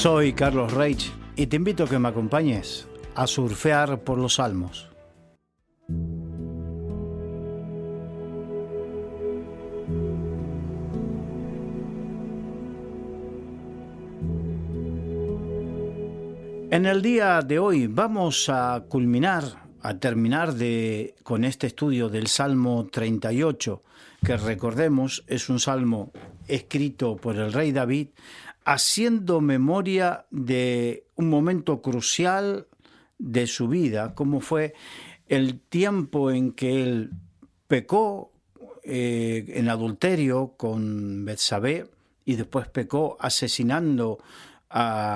Soy Carlos Reich y te invito a que me acompañes a surfear por los Salmos. En el día de hoy vamos a terminar con este estudio del Salmo 38, que recordemos es un salmo escrito por el rey David, haciendo memoria de un momento crucial de su vida, como fue el tiempo en que él pecó en adulterio con Betsabé y después pecó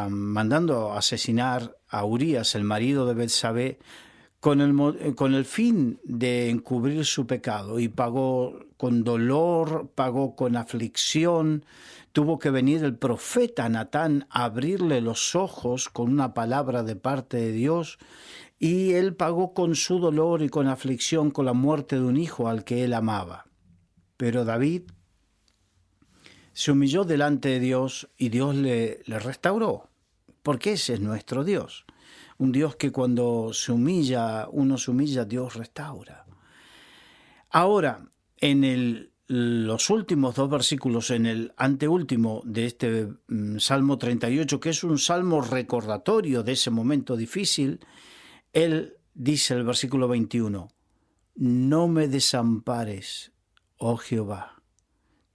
mandando asesinar a Urías, el marido de Betsabé, con el fin de encubrir su pecado, y pagó con dolor, pagó con aflicción. Tuvo que venir el profeta Natán a abrirle los ojos con una palabra de parte de Dios, y él pagó con su dolor y con aflicción con la muerte de un hijo al que él amaba. Pero David se humilló delante de Dios y Dios le restauró, porque ese es nuestro Dios. Un Dios que cuando uno se humilla, Dios restaura. Ahora, en los últimos dos versículos, en el anteúltimo de este Salmo 38, que es un salmo recordatorio de ese momento difícil, él dice el versículo 21, «No me desampares, oh Jehová,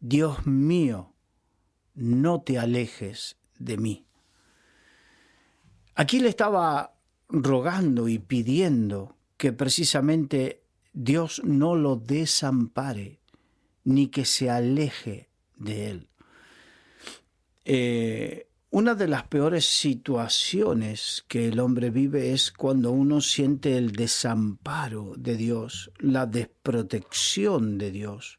Dios mío, no te alejes de mí». Aquí le estaba rogando y pidiendo que precisamente Dios no lo desampare, ni que se aleje de él. Una de las peores situaciones que el hombre vive es cuando uno siente el desamparo de Dios, la desprotección de Dios,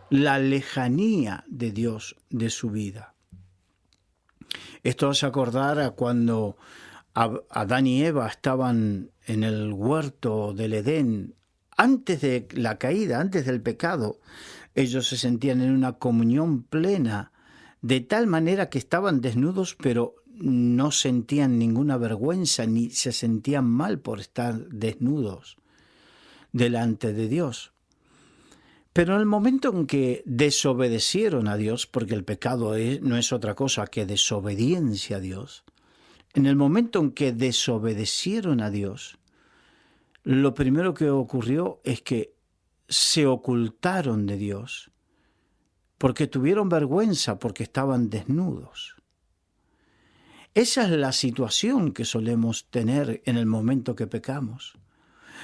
la lejanía de Dios de su vida. Esto hace acordar a cuando Adán y Eva estaban en el huerto del Edén. Antes de la caída, antes del pecado, ellos se sentían en una comunión plena, de tal manera que estaban desnudos, pero no sentían ninguna vergüenza, ni se sentían mal por estar desnudos delante de Dios. Pero en el momento en que desobedecieron a Dios, porque el pecado no es otra cosa que desobediencia a Dios, en el momento en que desobedecieron a Dios, lo primero que ocurrió es que se ocultaron de Dios, porque tuvieron vergüenza, porque estaban desnudos. Esa es la situación que solemos tener en el momento que pecamos.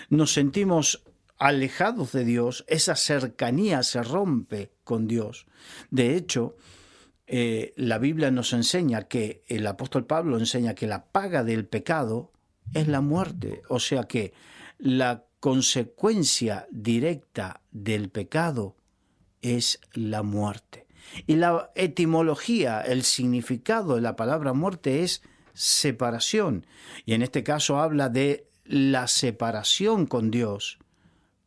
Nos sentimos alejados de Dios, esa cercanía se rompe con Dios. De hecho, la Biblia nos enseña que, el apóstol Pablo enseña que la paga del pecado es la muerte, o sea que la consecuencia directa del pecado es la muerte. Y la etimología, el significado de la palabra muerte es separación, y en este caso habla de la separación con Dios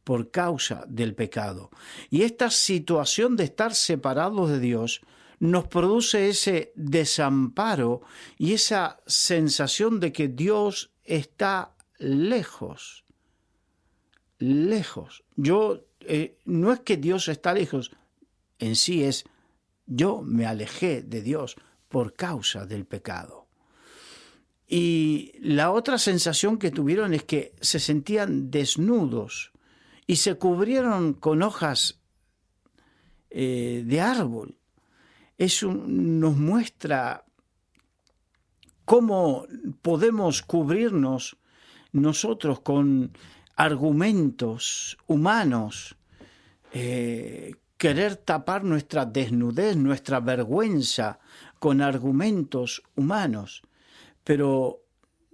por causa del pecado. Y esta situación de estar separados de Dios nos produce ese desamparo y esa sensación de que Dios está lejos. Lejos. No es que Dios está lejos, en sí es yo me alejé de Dios por causa del pecado. Y la otra sensación que tuvieron es que se sentían desnudos y se cubrieron con hojas de árbol. Eso nos muestra cómo podemos cubrirnos nosotros con argumentos humanos, querer tapar nuestra desnudez, nuestra vergüenza con argumentos humanos. Pero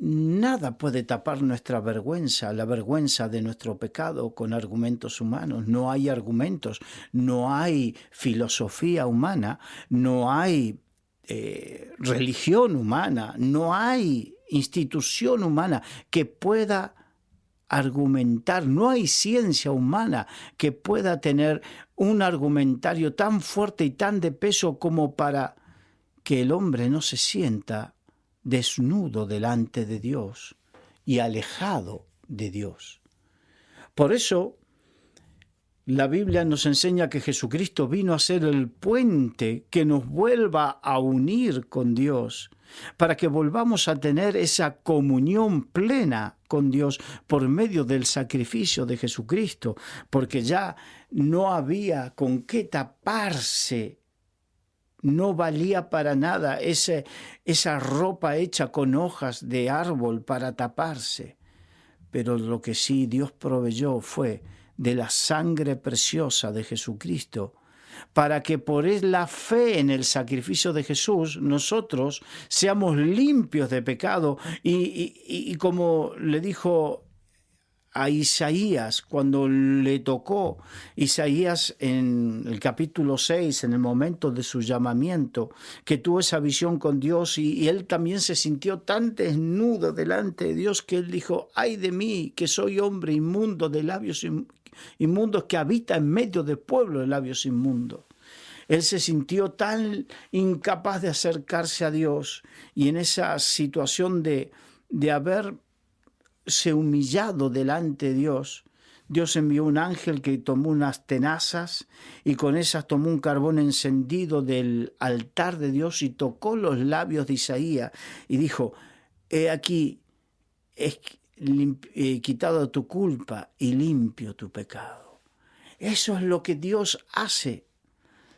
nada puede tapar nuestra vergüenza, la vergüenza de nuestro pecado con argumentos humanos. No hay argumentos, no hay filosofía humana, no hay religión humana, no hay institución humana que pueda argumentar, no hay ciencia humana que pueda tener un argumentario tan fuerte y tan de peso como para que el hombre no se sienta desnudo delante de Dios y alejado de Dios. Por eso, la Biblia nos enseña que Jesucristo vino a ser el puente que nos vuelva a unir con Dios, para que volvamos a tener esa comunión plena con Dios por medio del sacrificio de Jesucristo, porque ya no había con qué taparse, no valía para nada esa ropa hecha con hojas de árbol para taparse. Pero lo que sí Dios proveyó fue de la sangre preciosa de Jesucristo, para que por la fe en el sacrificio de Jesús nosotros seamos limpios de pecado y como le dijo a Isaías cuando le tocó Isaías en el capítulo 6, en el momento de su llamamiento, que tuvo esa visión con Dios y él también se sintió tan desnudo delante de Dios que él dijo: ay de mí, que soy hombre inmundo de labios inmundos, que habita en medio de pueblo de labios inmundos. Él se sintió tan incapaz de acercarse a Dios, y en esa situación de haberse humillado delante de Dios, Dios envió un ángel que tomó unas tenazas y con esas tomó un carbón encendido del altar de Dios y tocó los labios de Isaías y dijo: he aquí, he quitado tu culpa y limpio tu pecado. Eso es lo que Dios hace.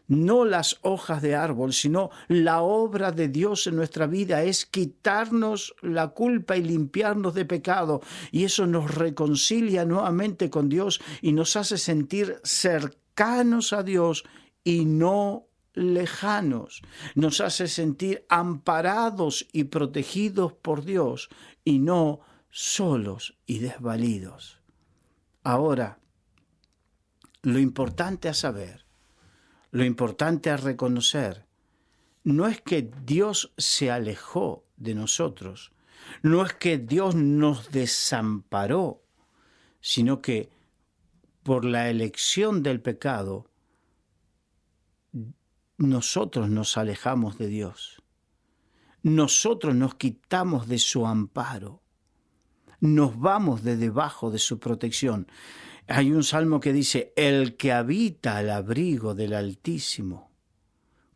No las hojas de árbol, sino la obra de Dios en nuestra vida es quitarnos la culpa y limpiarnos de pecado. Y eso nos reconcilia nuevamente con Dios y nos hace sentir cercanos a Dios y no lejanos. Nos hace sentir amparados y protegidos por Dios y no solos y desvalidos. Ahora, lo importante a saber, lo importante a reconocer, no es que Dios se alejó de nosotros, no es que Dios nos desamparó, sino que por la elección del pecado, nosotros nos alejamos de Dios. Nosotros nos quitamos de su amparo, nos vamos de debajo de su protección. Hay un salmo que dice: el que habita al abrigo del Altísimo.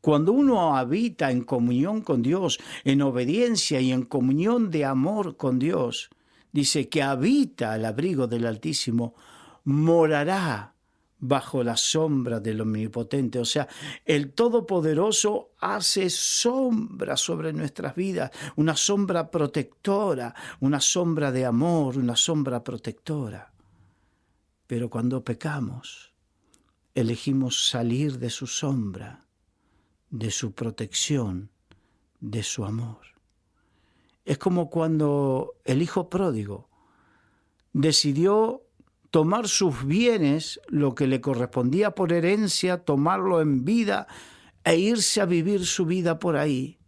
Cuando uno habita en comunión con Dios, en obediencia y en comunión de amor con Dios, dice que habita al abrigo del Altísimo, morará bajo la sombra del Omnipotente. O sea, el Todopoderoso hace sombra sobre nuestras vidas, una sombra protectora, una sombra de amor, una sombra protectora. Pero cuando pecamos, elegimos salir de su sombra, de su protección, de su amor. Es como cuando el hijo pródigo decidió tomar sus bienes, lo que le correspondía por herencia, tomarlo en vida e irse a vivir su vida por ahí,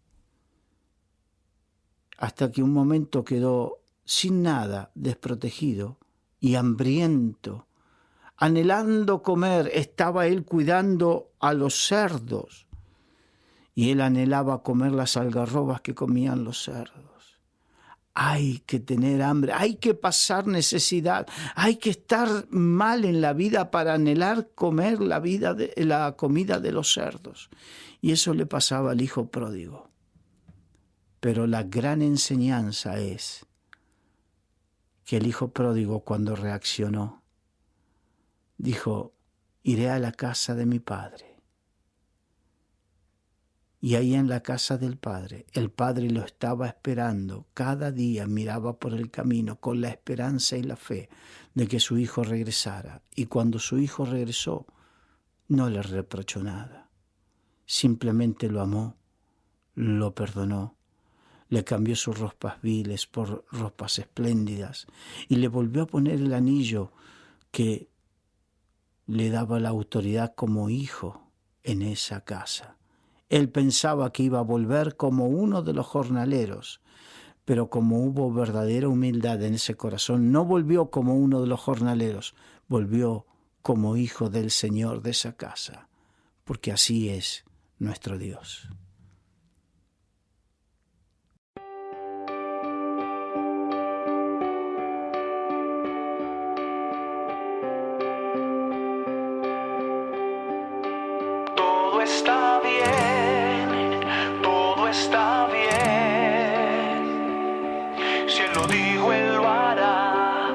hasta que un momento quedó sin nada, desprotegido y hambriento. Anhelando comer, estaba él cuidando a los cerdos y él anhelaba comer las algarrobas que comían los cerdos. Hay que tener hambre, hay que pasar necesidad, hay que estar mal en la vida para anhelar comer la comida de los cerdos. Y eso le pasaba al hijo pródigo. Pero la gran enseñanza es que el hijo pródigo, cuando reaccionó, dijo: iré a la casa de mi padre. Y ahí en la casa del padre, el padre lo estaba esperando. Cada día miraba por el camino con la esperanza y la fe de que su hijo regresara. Y cuando su hijo regresó, no le reprochó nada. Simplemente lo amó, lo perdonó, le cambió sus ropas viles por ropas espléndidas y le volvió a poner el anillo que le daba la autoridad como hijo en esa casa. Él pensaba que iba a volver como uno de los jornaleros, pero como hubo verdadera humildad en ese corazón, no volvió como uno de los jornaleros, volvió como hijo del Señor de esa casa, porque así es nuestro Dios. todo está bien, todo está bien. Si Él lo dijo, Él lo hará,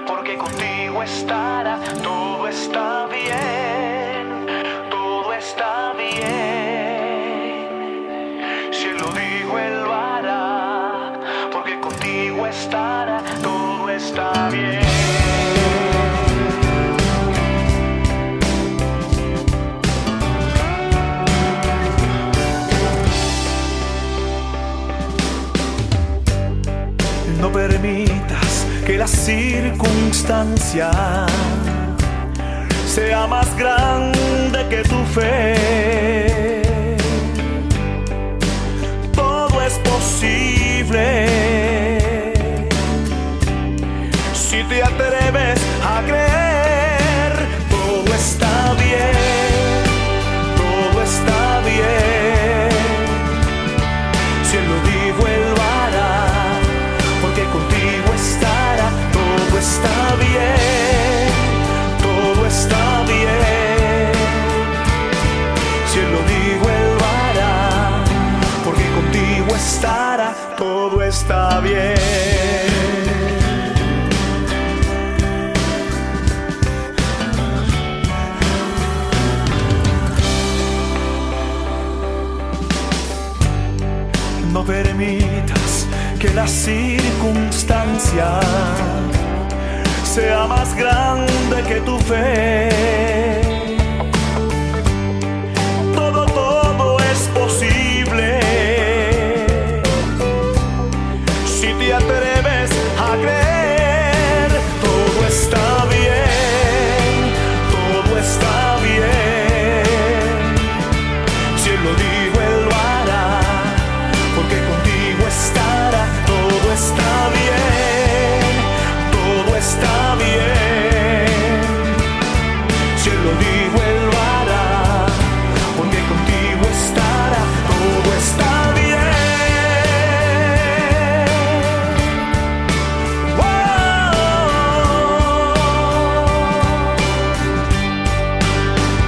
porque contigo estará. Todo está bien, todo está bien. Si Él lo dijo, Él lo hará, porque contigo estará. Todo está bien. No permitas que la circunstancia sea más grande que tu fe. Todo es posible si te atreves a creer. Todo está bien, todo está bien. Si Él lo dijo, Él lo hará, porque contigo estará. Todo está bien, todo está bien. Si Él lo dijo, Él lo hará, porque contigo estará. Todo está bien. No permitas que la circunstancia sea más grande que tu fe. Todo es posible si te atreves a creer. Todo está bien, todo está bien. Si Él lo dijo, Él lo hará, porque contigo estará. Todo está bien, todo está bien. Si Él lo dijo, Él lo hará, porque contigo estará. Todo está bien.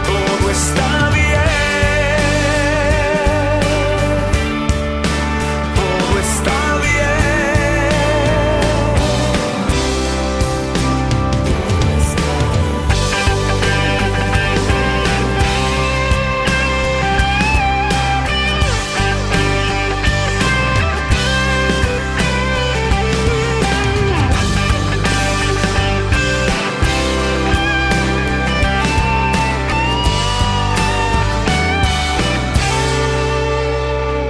Todo está bien. Todo está bien.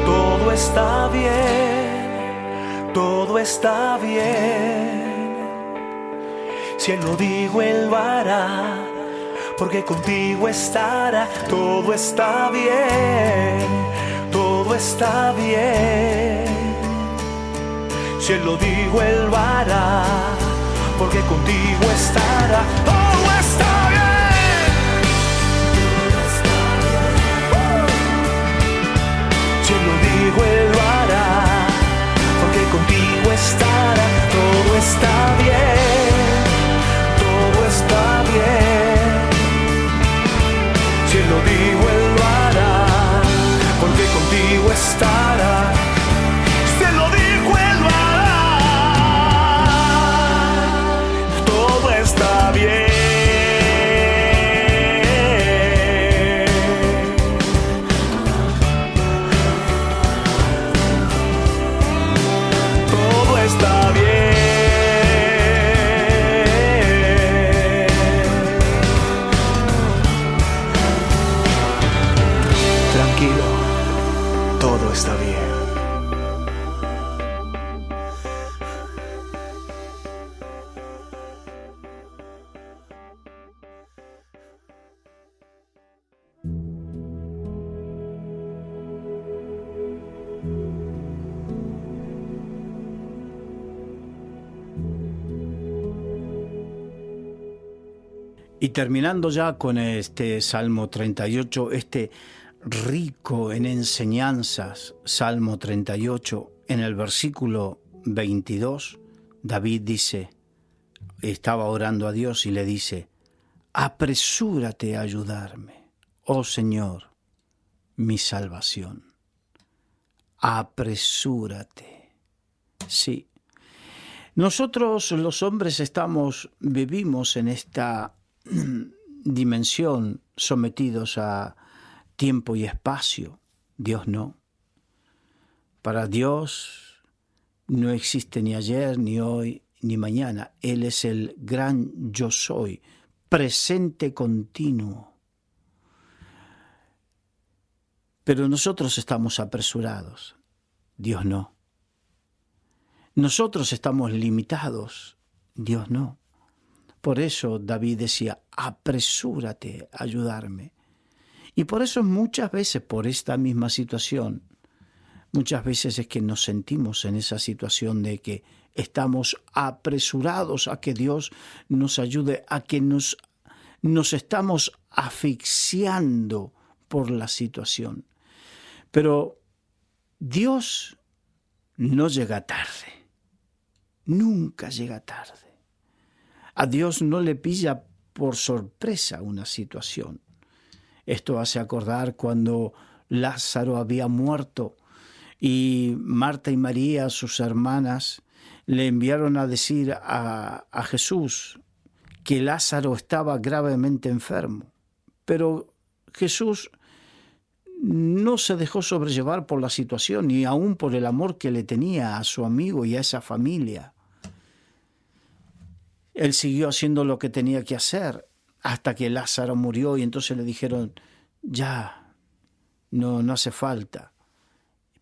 Todo está bien, todo está bien. Si Él lo dijo, Él lo hará, porque contigo estará. Todo está bien, todo está bien. Si Él lo dijo, Él lo hará, porque contigo estará. Todo está bien. Si Él lo dijo, Él lo hará, porque contigo estará. Todo está bien, todo está bien. Si Él lo dijo, Él lo hará, porque contigo estará. Si Él lo dijo, Él lo hará. Todo está bien. Todo está bien. Tranquilo, todo está bien. Y terminando ya con este Salmo 38, este rico en enseñanzas, Salmo 38, en el versículo 22, David dice, estaba orando a Dios y le dice, apresúrate a ayudarme, oh Señor, mi salvación. Apresúrate. Sí. Nosotros los hombres vivimos en esta dimensión sometidos a tiempo y espacio. Dios no. Para Dios no existe ni ayer, ni hoy, ni mañana. Él es el gran yo soy, presente continuo. Pero nosotros estamos apresurados. Dios no. Nosotros estamos limitados. Dios no. Por eso David decía, apresúrate a ayudarme. Y por eso muchas veces, por esta misma situación, muchas veces es que nos sentimos en esa situación de que estamos apresurados a que Dios nos ayude, a que nos estamos asfixiando por la situación. Pero Dios no llega tarde, nunca llega tarde. A Dios no le pilla por sorpresa una situación. Esto hace acordar cuando Lázaro había muerto y Marta y María, sus hermanas, le enviaron a decir a Jesús que Lázaro estaba gravemente enfermo. Pero Jesús no se dejó sobrellevar por la situación, ni aún por el amor que le tenía a su amigo y a esa familia. Él siguió haciendo lo que tenía que hacer hasta que Lázaro murió y entonces le dijeron, ya, no hace falta.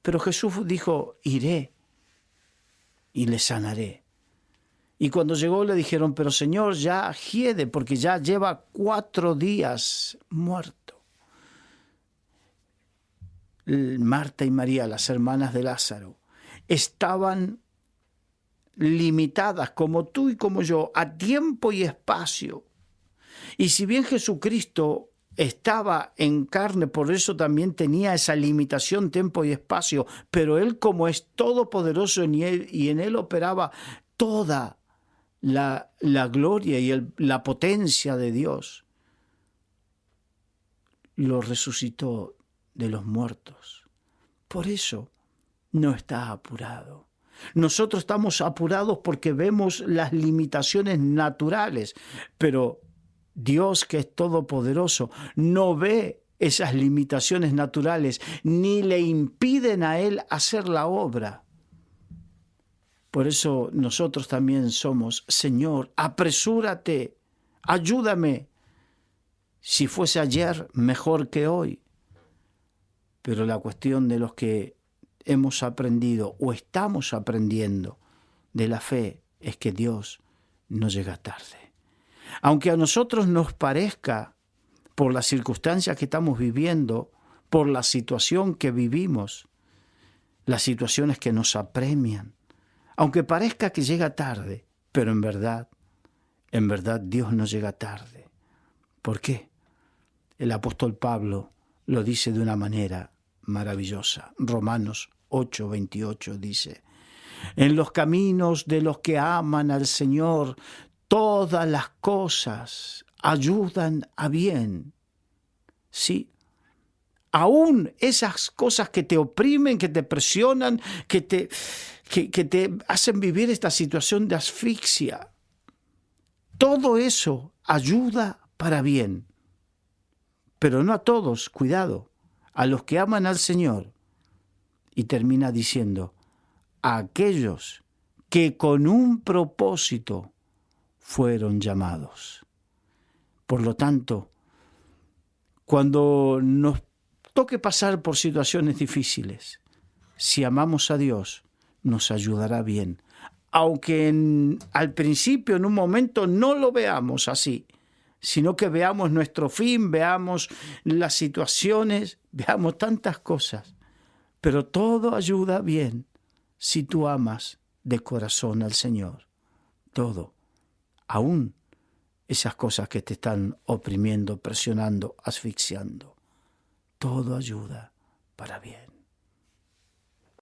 Pero Jesús dijo, iré y le sanaré. Y cuando llegó le dijeron, pero Señor, ya hiede, porque ya lleva 4 días muerto. Marta y María, las hermanas de Lázaro, estaban limitadas como tú y como yo a tiempo y espacio. Y si bien Jesucristo estaba en carne, por eso también tenía esa limitación tiempo y espacio, pero Él, como es todopoderoso y en Él operaba toda la gloria y la potencia de Dios, lo resucitó de los muertos. Por eso no está apurado. Nosotros estamos apurados porque vemos las limitaciones naturales, pero Dios, que es todopoderoso, no ve esas limitaciones naturales ni le impiden a Él hacer la obra. Por eso nosotros también somos, Señor, apresúrate, ayúdame. Si fuese ayer, mejor que hoy. Pero la cuestión de los que hemos aprendido o estamos aprendiendo de la fe es que Dios no llega tarde. Aunque a nosotros nos parezca, por las circunstancias que estamos viviendo, por la situación que vivimos, las situaciones que nos apremian, aunque parezca que llega tarde, pero en verdad Dios no llega tarde. ¿Por qué? El apóstol Pablo lo dice de una manera maravillosa. Romanos 8:28 dice, en los caminos de los que aman al Señor, todas las cosas ayudan a bien. Sí, aún esas cosas que te oprimen, que te presionan, que te hacen vivir esta situación de asfixia, todo eso ayuda para bien. Pero no a todos, cuidado, a los que aman al Señor. Y termina diciendo, a aquellos que con un propósito fueron llamados. Por lo tanto, cuando nos toque pasar por situaciones difíciles, si amamos a Dios, nos ayudará bien. Aunque al principio, en un momento, no lo veamos así, sino que veamos nuestro fin, veamos las situaciones, veamos tantas cosas. Pero todo ayuda bien si tú amas de corazón al Señor. Todo, aún esas cosas que te están oprimiendo, presionando, asfixiando. Todo ayuda para bien.